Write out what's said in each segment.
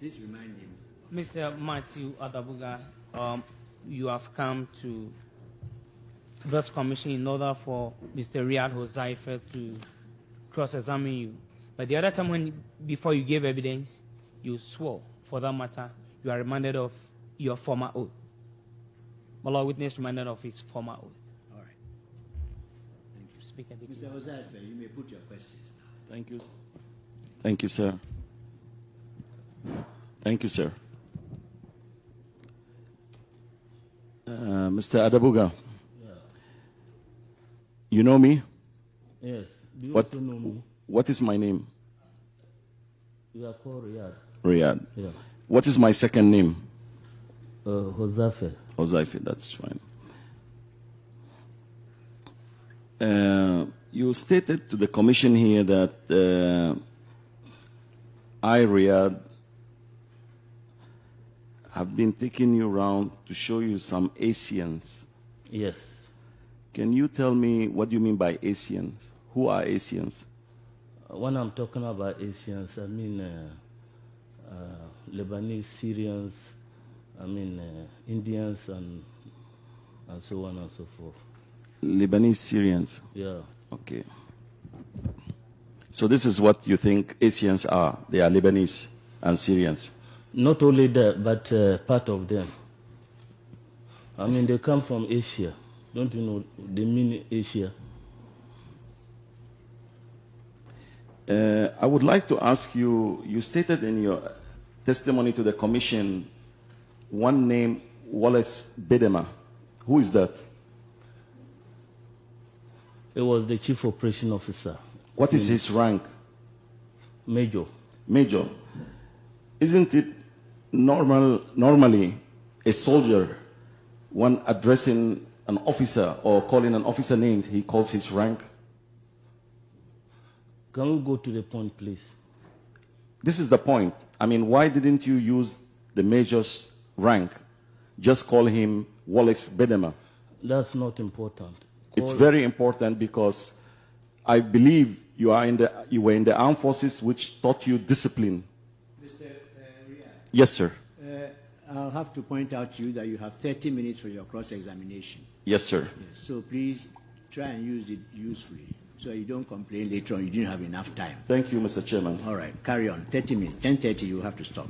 Please remind him. Mr. Matthew Adabuga, you have come to this commission in order for Mr. Riyad Hosaife to cross-examine you. But the other time before you gave evidence, you swore, for that matter, you are reminded of your former oath. Malala witness reminded of his former oath. All right. Thank you. Speaker, Mr. Hosaife, you may put your questions now. Thank you. Thank you, sir. Thank you, sir. Mr. Adabuga, Yeah. you know me? Yes. Do you What, also know me? what is my name? You are called Riyad. Riyad. Yeah. What is my second name? Hosaife. Hosaife, that's fine. You stated to the commission here that I, Riyad, have been taking you around to show you some Asians. Yes. Can you tell me what you mean by Asians? Who are Asians? When I'm talking about Asians, I mean Lebanese, Syrians, I mean Indians, and so on and so forth. Lebanese, Syrians. Yeah. Okay. So this is what you think Asians are. They are Lebanese and Syrians. Not only that, but part of them. I mean, they come from Asia. Don't you know they mean Asia? I would like to ask you, you stated in your testimony to the commission one name, Wallace Bedema. Who is that? It was the chief operation officer. What is his rank? Major. Major. Isn't it normally a soldier, when addressing an officer or calling an officer names, he calls his rank? Can we go to the point, please? This is the point. I mean, why didn't you use the major's rank? Just call him Wallace Bedema. That's not important. It's very important because I believe you were in the armed forces, which taught you discipline. Mr. Riyad. Yes, sir. I'll have to point out to you that you have 30 minutes for your cross-examination. Yes, sir. Yes, so please try and use it usefully so you don't complain later on you didn't have enough time. Thank you, Mr. Chairman. All right, carry on. 30 minutes. 10:30, you have to stop.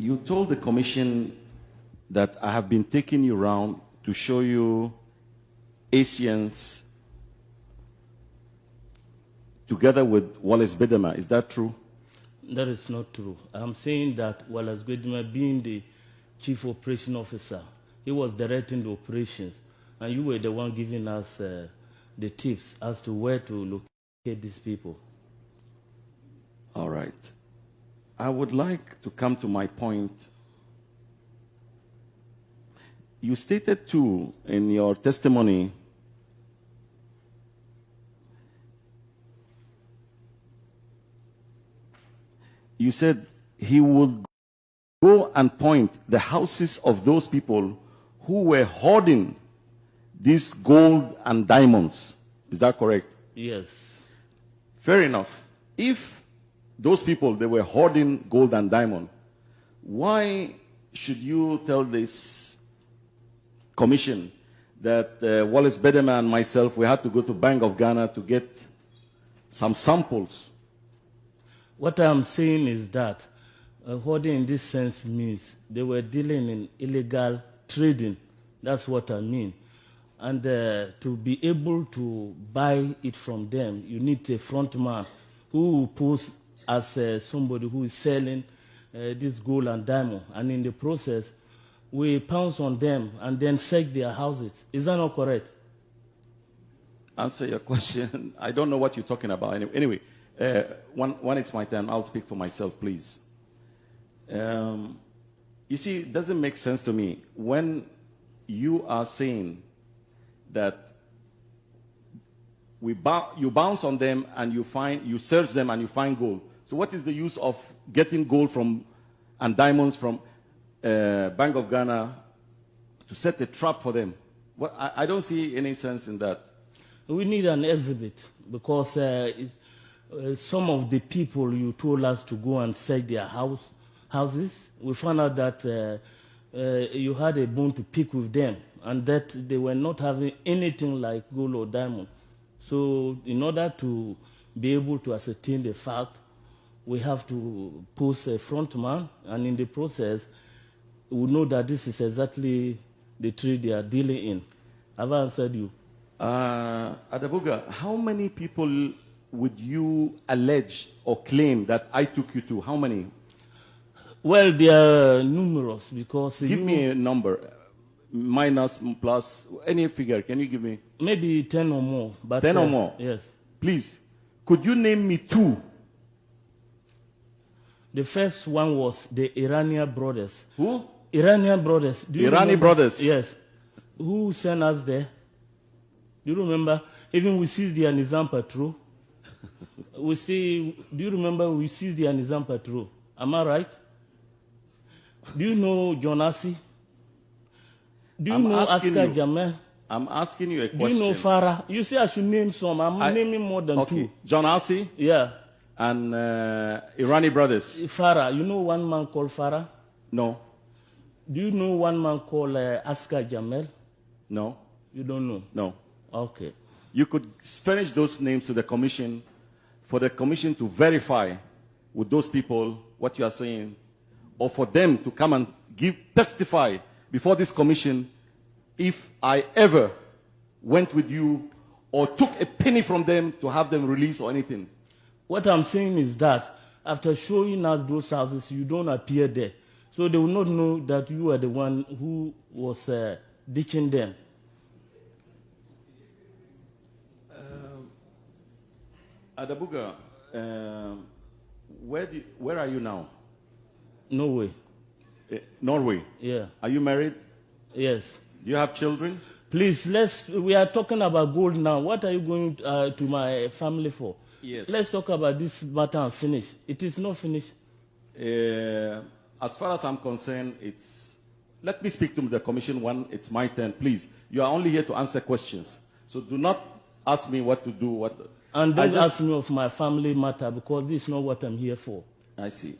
You told the commission that I have been taking you around to show you Asians together with Wallace Bedema. Is that true? That is not true. I'm saying that Wallace Bedema, being the chief operation officer, he was directing the operations, and you were the one giving us the tips as to where to locate these people. All right. I would like to come to my point. You stated too in your testimony you said he would go and point the houses of those people who were hoarding these gold and diamonds. Is that correct? Yes. Fair enough. If those people, they were hoarding gold and diamond, why should you tell this commission that Wallace Bedema and myself, we had to go to Bank of Ghana to get some samples? What I'm saying is that hoarding in this sense means they were dealing in illegal trading. That's what I mean. And to be able to buy it from them, you need a front man who will pose as somebody who is selling this gold and diamond. And in the process, we pounce on them and then search their houses. Is that not correct? Answer your question. I don't know what you're talking about. Anyway, when it's my turn, I'll speak for myself, please. You see, it doesn't make sense to me when you are saying that you bounce on them and you search them and you find gold. So what is the use of getting gold and diamonds from Bank of Ghana to set a trap for them? Well, I don't see any sense in that. We need an exhibit because some of the people you told us to go and search their houses, we found out that you had a bone to pick with them and that they were not having anything like gold or diamond. So in order to be able to ascertain the fact, we have to post a front man, and in the process, we know that this is exactly the trade they are dealing in. Have I answered you? Adabuga, how many people would you allege or claim that I took you to? How many? Well, they are numerous because... Give me a number, minus, plus, any figure. Can you give me? Maybe 10 or more. But, 10 or more? Yes. Please, could you name me 2? The first one was the Iranian brothers. Who? Iranian brothers. Do you Iranian remember? brothers? Yes. Who sent us there? Do you remember? Even we seized the Nizam patrol. Do you remember we seized the Nizam patrol? Am I right? Do you know John Assi? Do you know Askar Jamel? I'm asking you a question. Do you know Farah? You say I should name some. I'm naming more than 2. John Assi? Yeah. And Irani brothers? Farah. You know one man called Farah? No. Do you know one man called Askar Jamel? No. You don't know? No. Okay. You could furnish those names to the commission for the commission to verify with those people what you are saying, or for them to come and testify before this commission if I ever went with you or took a penny from them to have them released or anything. What I'm saying is that after showing us those houses, you don't appear there. So they will not know that you are the one who was ditching them. Adabuga, where are you now? Norway. Norway? Yeah. Are you married? Yes. Do you have children? Please, we are talking about gold now. What are you going to my family for? Yes. Let's talk about this matter and finish. It is not finished. As far as I'm concerned, let me speak to the commission one. It's my turn. Please, you are only here to answer questions. So do not ask me what to do. And don't ask me of my family matter because this is not what I'm here for. I see.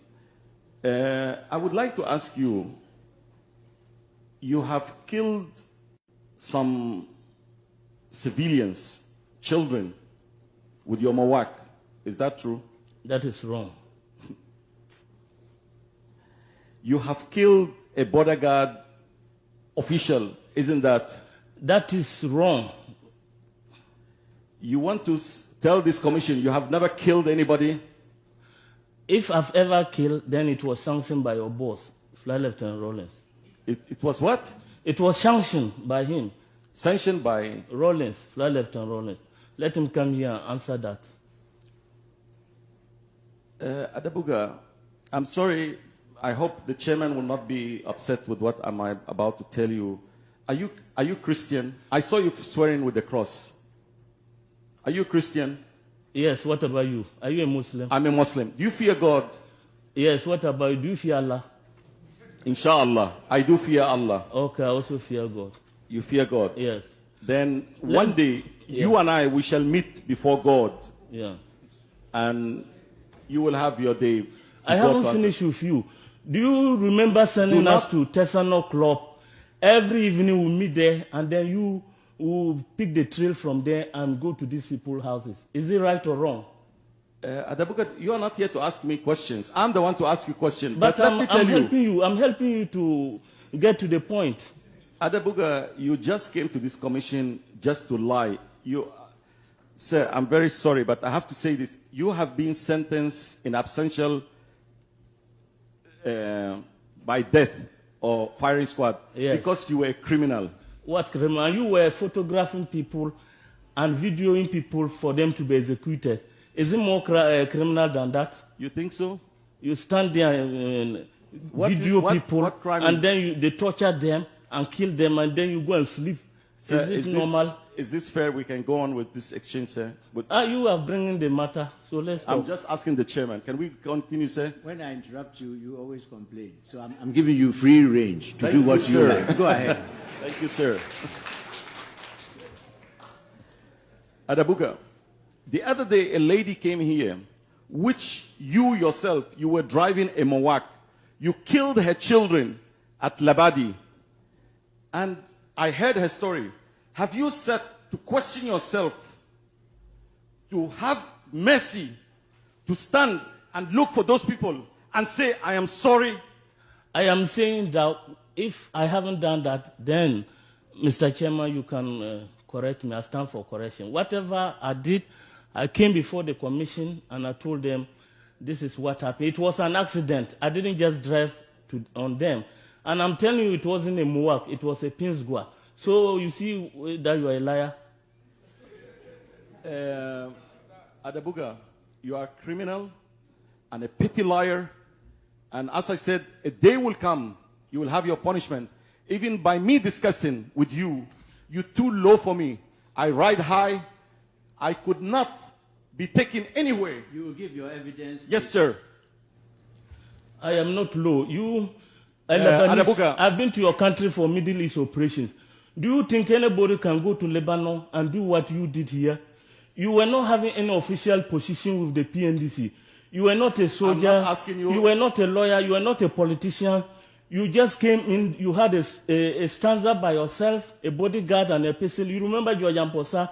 I would like to ask you, you have killed some civilians, children, with your mawak. Is that true? That is wrong. You have killed a border guard official, isn't that? That is wrong. You want to tell this commission you have never killed anybody? If I've ever killed, then it was sanctioned by your boss, Flight Lieutenant Rollins. It was what? It was sanctioned by him. Sanctioned by? Rollins, Flight Lieutenant Rollins. Let him come here and answer that. Adabuga, I'm sorry. I hope the chairman will not be upset with what I'm about to tell you. Are you Christian? I saw you swearing with the cross. Are you Christian? Yes, what about you? Are you a Muslim? I'm a Muslim. Do you fear God? Yes, what about you? Do you fear Allah? Inshallah, I do fear Allah. Okay, I also fear God. You fear God? Yes. Then one day, you and I, we shall meet before God. Yeah. And you will have your day. I haven't finished with you. Do you remember sending us to Tesano Club? Every evening we meet there, and then you will pick the trail from there and go to these people's houses. Is it right or wrong? Adabuga, you are not here to ask me questions. I'm the one to ask you questions. But I'm helping you. I'm helping you to get to the point. Adabuga, you just came to this commission just to lie. Sir, I'm very sorry, but I have to say this. You have been sentenced in absentia by death or firing squad because you were a criminal. What criminal? You were photographing people and videoing people for them to be executed. Is it more criminal than that? You think so? You stand there and video people, and then they torture them and kill them, and then you go and sleep. Sir, is it normal? Is this fair? We can go on with this exchange, sir. You are bringing the matter, so let's go. I'm just asking the chairman. Can we continue, sir? When I interrupt you, you always complain. So I'm giving you free range to do what you like. Go ahead. Thank you, sir. Adabuga, the other day a lady came here, which you yourself, you were driving a Mowak. You killed her children at Labadi. And I heard her story. Have you said to question yourself, to have mercy, to stand and look for those people and say, I am sorry? I am saying that if I haven't done that, then, Mr. Chairman, you can correct me. I stand for correction. Whatever I did, I came before the commission and I told them this is what happened. It was an accident. I didn't just drive on them. And I'm telling you, it wasn't a Mowak. It was a Pinsgua. So you see that you are a liar? Adabuga, you are a criminal and a petty liar. And as I said, a day will come, you will have your punishment. Even by me discussing with you, you're too low for me. I ride high. I could not be taken anywhere. You will give your evidence. Yes, sir. I am not low. You, Adabuga. I've been to your country for Middle East operations. Do you think anybody can go to Lebanon and do what you did here? You were not having any official position with the PNDC. You were not a soldier. I'm not asking you. You were not a lawyer. You were not a politician. You just came in. You had a stanza by yourself, a bodyguard and a pistol. You remember your Yamposa,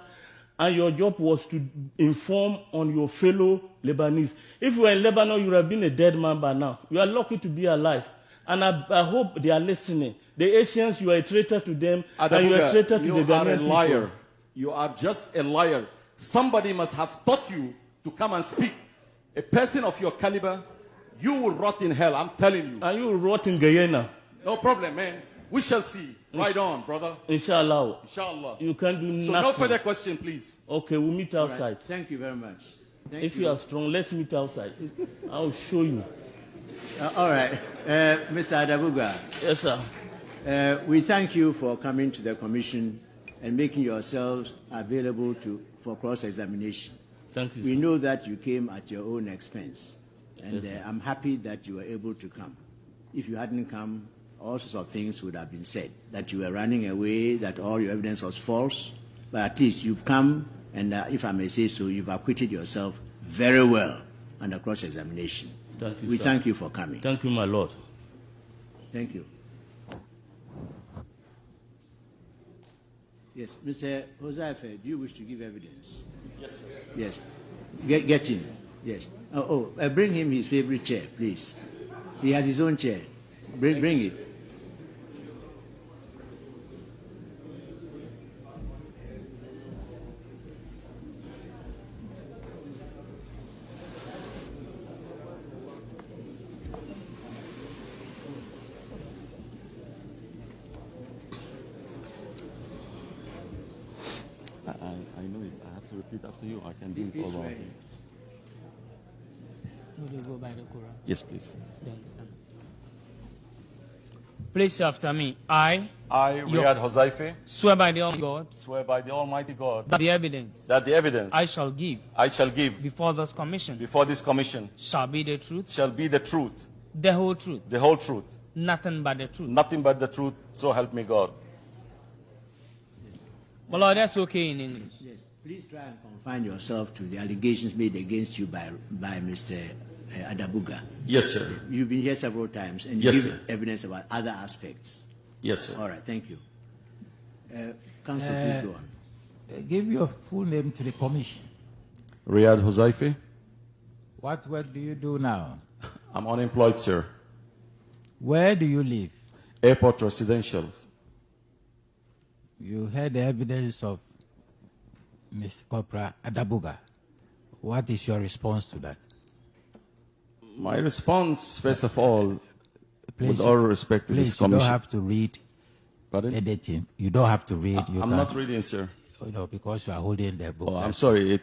and your job was to inform on your fellow Lebanese. If you were in Lebanon, you would have been a dead man by now. You are lucky to be alive. And I hope they are listening. The Asians, you are a traitor to them, Adabuga, and you are a traitor to the Ghanaian people. You are a liar. You are just a liar. Somebody must have taught you to come and speak. A person of your caliber, you will rot in hell, I'm telling you. And you will rot in Guyana. No problem, man. We shall see. Right on, brother. Inshallah. Inshallah. You can do So nothing. no further question, please. Okay, we'll meet outside. Right. Thank you very much. If you are strong, let's meet outside. I'll show you. All right. Mr. Adabuga. Yes, sir. We thank you for coming to the commission and making yourselves available for cross-examination. Thank you, We sir. know that you came at your own expense, and Yes, sir. I'm happy that you were able to come. If you hadn't come, all sorts of things would have been said, that you were running away, that all your evidence was false, but at least you've come, and if I may say so, you've acquitted yourself very well under cross-examination. Thank you, We sir. thank you for coming. Thank you, my Lord. Thank you. Yes, Mr. Joseph, do you wish to give evidence? Yes, sir. Yes. Get him. Yes. Bring him his favorite chair, please. He has his own chair. Bring it. I know it. I have to repeat after you. I can do it all over. No, they go by the Quran. Yes, please. Then stand. Please after me. I I, Riyad Hozaife, swear by the Almighty God swear by the Almighty God that the evidence that the evidence I shall give I shall give before this commission before this commission shall be the truth, shall be the truth, the whole truth, the whole truth, nothing but the truth. nothing but the truth, so help me God. Well, Lord, that's okay in English. Yes. Please try and confine yourself to the allegations made against you by Mr. Adabuga. Yes, sir. You've been here several times, and you Yes, give sir. evidence about other aspects. Yes, sir. All right. Thank you. Counsel, please go on. Give your full name to the commission. Riyad Hozaife. What work do you do now? I'm unemployed, sir. Where do you live? Airport residentials. You heard the evidence of Ms. Corporal Adabuga. What is your response to that? My response, first of all, Please, with all respect to please, this you don't commission. have to read Pardon? anything. You don't have to read. You I'm can, not reading, sir. You know, because you are holding the book. Oh, I'm That's- sorry.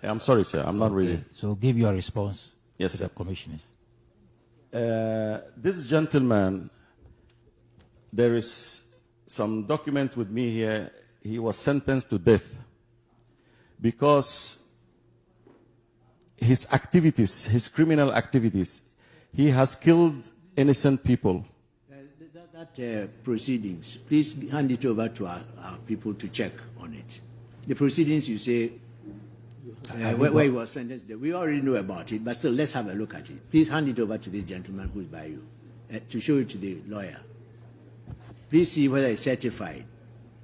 I'm sorry, sir. I'm not Okay, reading. So give your response Yes, to sir. the commissioners. This gentleman, there is some document with me here. He was sentenced to death because his activities, his criminal activities, he has killed innocent people. Proceedings, please hand it over to our people to check on it. The proceedings, you say, Where he was sentenced. We already know about it, but still, let's have a look at it. Please hand it over to this gentleman who's by you to show it to the lawyer. Please see whether it's certified,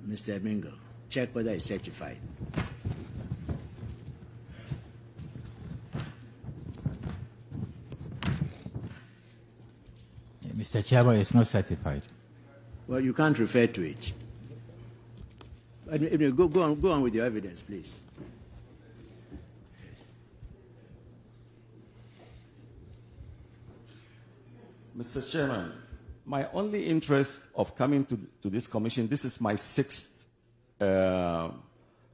Mr. Mingle. Check whether it's certified. Mr. Chairman, it's not certified. Well, you can't refer to it. Anyway, go on with your evidence, please. Mr. Chairman, my only interest of coming to this commission, this is my 6th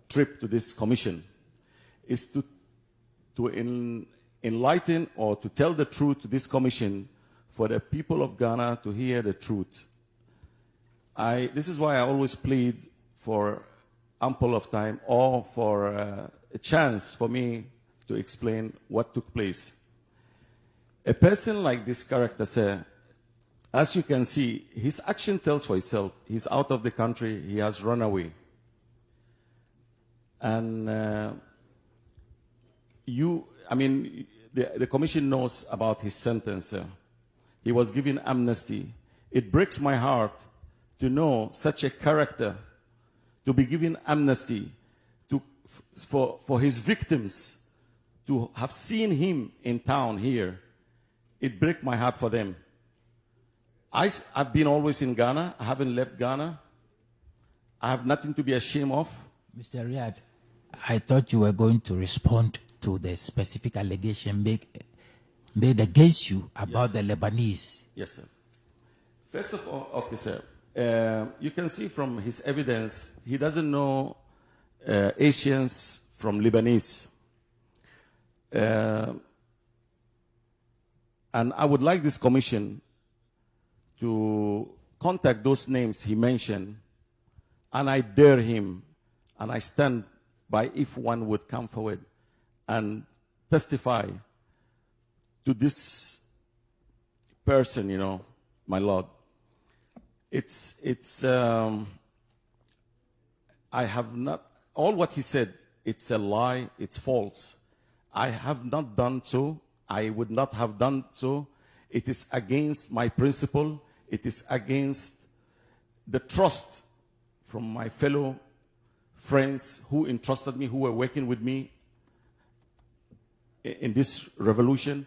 trip to this commission, is to enlighten or to tell the truth to this commission for the people of Ghana to hear the truth. This is why I always plead for ample of time or for a chance for me to explain what took place. A person like this character, sir, as you can see, his action tells for itself. He's out of the country. He has run away. And the commission knows about his sentence, sir. He was given amnesty. It breaks my heart to know such a character to be given amnesty for his victims to have seen him in town here. It breaks my heart for them. I've been always in Ghana. I haven't left Ghana. I have nothing to be ashamed of. Mr. Riyad, I thought you were going to respond to the specific allegation made against you about the Lebanese. Yes, sir. First of all, okay, sir. You can see from his evidence, he doesn't know Asians from Lebanese. And I would like this commission to contact those names he mentioned, and I dare him, and I stand by if one would come forward and testify to this person, you know, my Lord. I have not, all what he said, it's a lie, it's false. I have not done so. I would not have done so. It is against my principle. It is against the trust from my fellow friends who entrusted me, who were working with me in this revolution.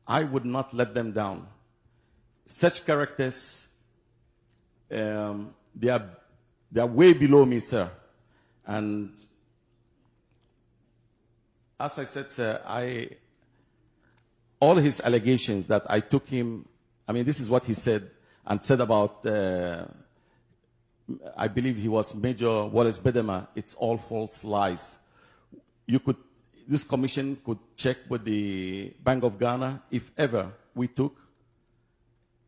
I would not let them down. Such characters, they are way below me, sir. And as I said, sir, all his allegations that I took him, I mean, this is what he said, and said about, I believe he was Major Wallace Bedema. It's all false lies. This commission could check with the Bank of Ghana if ever we took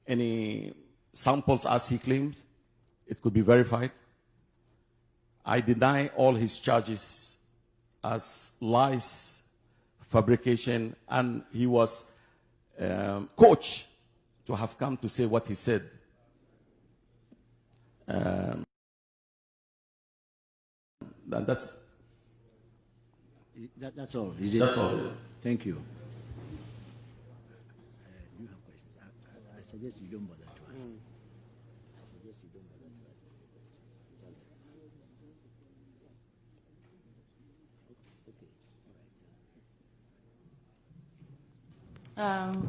any samples as he claims. It could be verified. I deny all his charges as lies, fabrication, and he was coached to have come to say what he said. That's all. Is it? That's all. Thank you. You have questions? I suggest you don't bother to ask.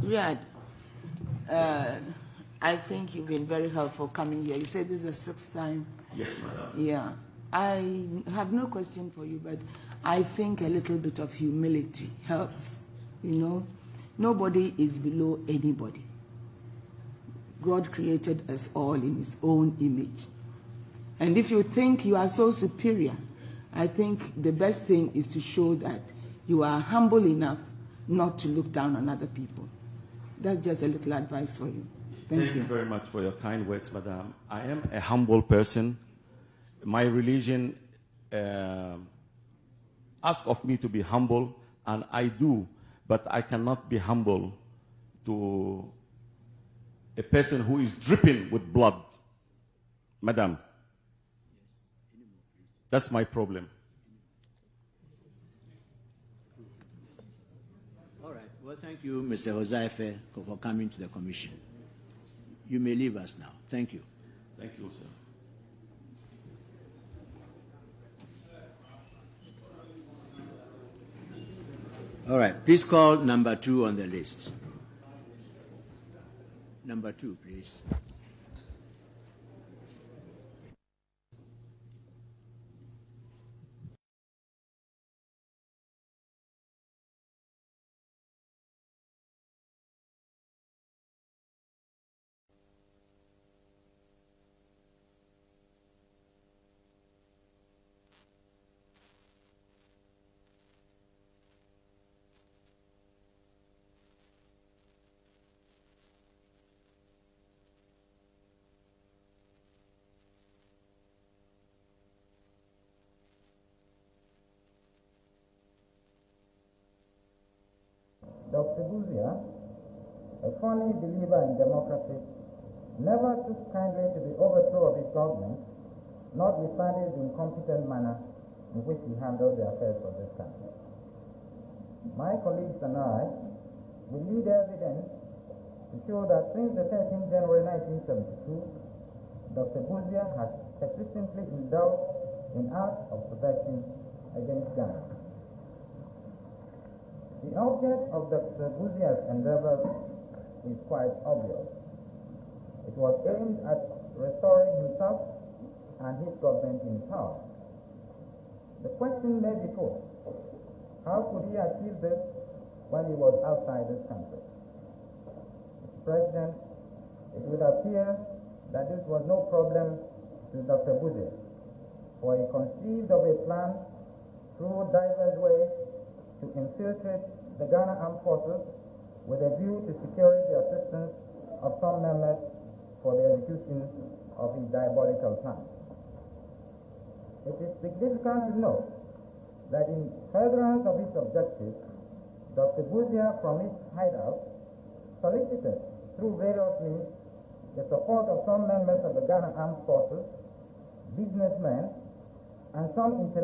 Riyad, I think you've been very helpful coming here. You said this is the 6th time. Yes, madam. Yeah. I have no question for you, but I think a little bit of humility helps. You know, nobody is below anybody. God created us all in his own image. And if you think you are so superior, I think the best thing is to show that you are humble enough not to look down on other people. That's just a little advice for you. Thank you very much for your kind words, madam. I am a humble person. My religion asks of me to be humble, and I do, but I cannot be humble to a person who is dripping with blood. Madam, that's my problem. Thank you, Mr. Hozaife, for coming to the commission. You may leave us now. Thank you. Thank you, sir. All right, please call number 2 on the list. Number 2, please. Dr. Buzia, a firm believer in democracy, never took kindly to the overthrow of his government, notwithstanding the incompetent manner in which he handled the affairs of this country. My colleagues and I will lead evidence to show that since the 13th January 1972, Dr. Buzia has persistently indulged in acts of subversion against Ghana. The object of Dr. Buzia's endeavors is quite obvious. It was aimed at restoring himself and his government in power. The question may be put, how could he achieve this when he was outside this country? Mr. President, it would appear that this was no problem to Dr. Buzia, for he conceived of a plan through diverse ways to infiltrate the Ghana Armed Forces with a view to securing the assistance of some members for the execution of his diabolical plan. It is significant to note that in furtherance of his objectives, Dr. Buzia from his hideout solicited through various means the support of some members of the Ghana Armed Forces, businessmen, and some intellectuals